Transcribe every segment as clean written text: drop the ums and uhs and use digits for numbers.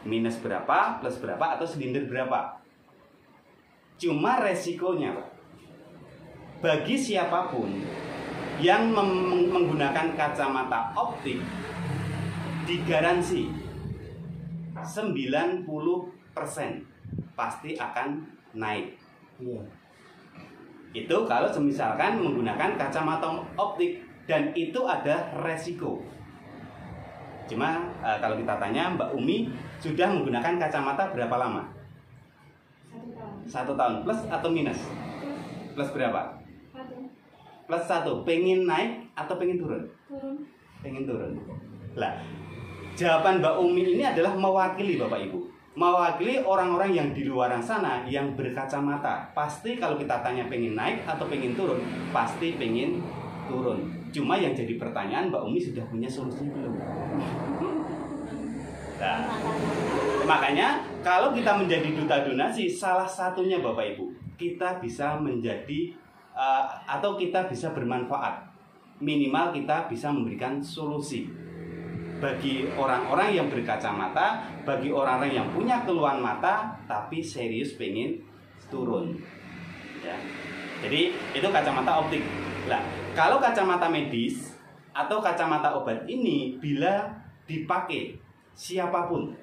minus berapa, plus berapa, atau silinder berapa. Cuma resikonya, Pak, bagi siapapun yang menggunakan kacamata optik, digaransi 90% pasti akan naik. Itu kalau misalkan menggunakan kacamata optik, dan itu ada resiko. Cuma kalau kita tanya Mbak Umi sudah menggunakan kacamata berapa lama? 1 tahun. Plus atau minus? Plus berapa? Plus 1. Pengen naik atau pengen turun? Pengen turun. Lah, jawaban Mbak Umi ini adalah mewakili Bapak Ibu, mewakili orang-orang yang di luar sana yang berkacamata. Pasti kalau kita tanya pengen naik atau pengen turun, pasti pengen turun. Cuma yang jadi pertanyaan, Mbak Umi sudah punya solusi belum? Nah, makanya kalau kita menjadi duta donasi, salah satunya Bapak Ibu, kita bisa menjadi atau kita bisa bermanfaat. Minimal kita bisa memberikan solusi bagi orang-orang yang berkacamata, bagi orang-orang yang punya keluhan mata tapi serius pengen turun. Ya. Jadi itu kacamata optik. Nah, kalau kacamata medis atau kacamata obat ini bila dipakai siapapun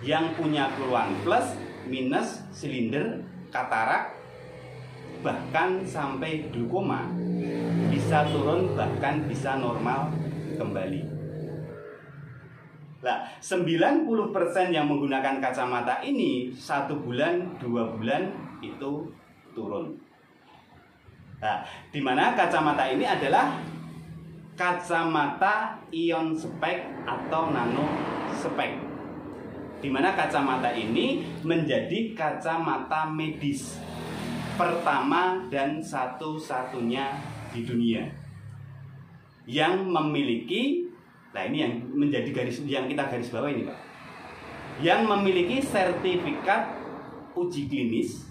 yang punya keluhan plus, minus, silinder, katarak, bahkan sampai glaukoma, bisa turun bahkan bisa normal kembali. Nah, 90% yang menggunakan kacamata ini 1 bulan, 2 bulan itu turun. Nah, dimana kacamata ini adalah kacamata ion spek atau nano spek. Dimana kacamata ini menjadi kacamata medis pertama dan satu-satunya di dunia yang memiliki, nah ini yang menjadi yang kita garis bawah ini Pak, yang memiliki sertifikat uji klinis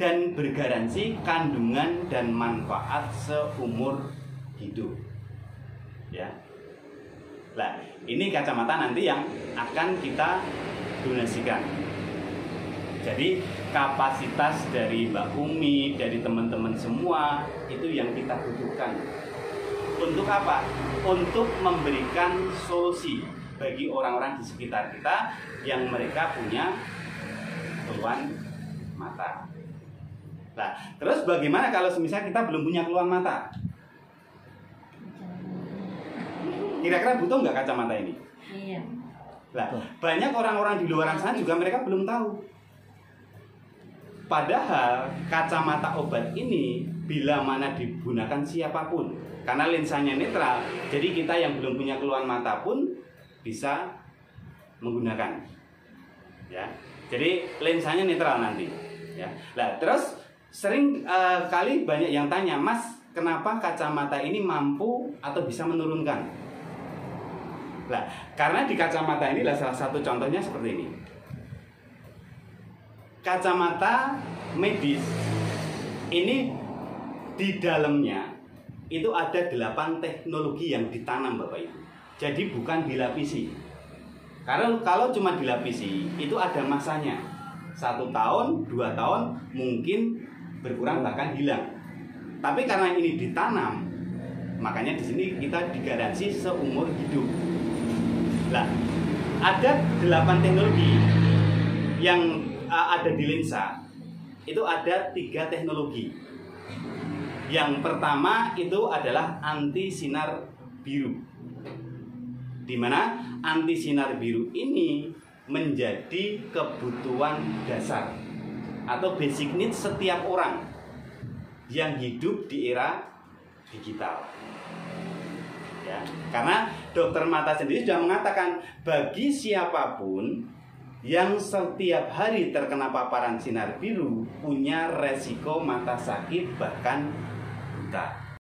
dan bergaransi kandungan dan manfaat seumur hidup. Ya. Nah, ini kacamata nanti yang akan kita donasikan. Jadi kapasitas dari Mbak Umi, dari teman-teman semua itu yang kita butuhkan. Untuk apa? Untuk memberikan solusi bagi orang-orang di sekitar kita yang mereka punya keluhan mata. Nah, terus bagaimana kalau misalnya kita belum punya keluhan mata? Kira-kira butuh nggak kacamata ini? Iya. Nah, banyak orang-orang di luar sana juga mereka belum tahu. Padahal kacamata obat ini bila mana digunakan siapapun, karena lensanya netral, jadi kita yang belum punya keluhan mata pun bisa menggunakan. Ya, jadi lensanya netral nanti. Ya, nah terus sering kali banyak yang tanya, Mas, kenapa kacamata ini mampu atau bisa menurunkan? Nah, karena di kacamata ini salah satu contohnya seperti ini. Kacamata medis ini di dalamnya itu ada 8 teknologi yang ditanam Bapak Ibu. Jadi bukan dilapisi. Karena kalau cuma dilapisi itu ada masanya. 1 tahun, 2 tahun mungkin berkurang bahkan hilang. Tapi karena ini ditanam, makanya di sini kita digaransi seumur hidup. Nah, ada 8 teknologi yang ada di lensa. Itu ada 3 teknologi. Yang pertama itu adalah anti sinar biru. Di mana anti sinar biru ini menjadi kebutuhan dasar atau basic need setiap orang yang hidup di era digital. Ya, karena dokter mata sendiri sudah mengatakan bagi siapapun yang setiap hari terkena paparan sinar biru punya resiko mata sakit bahkan buta.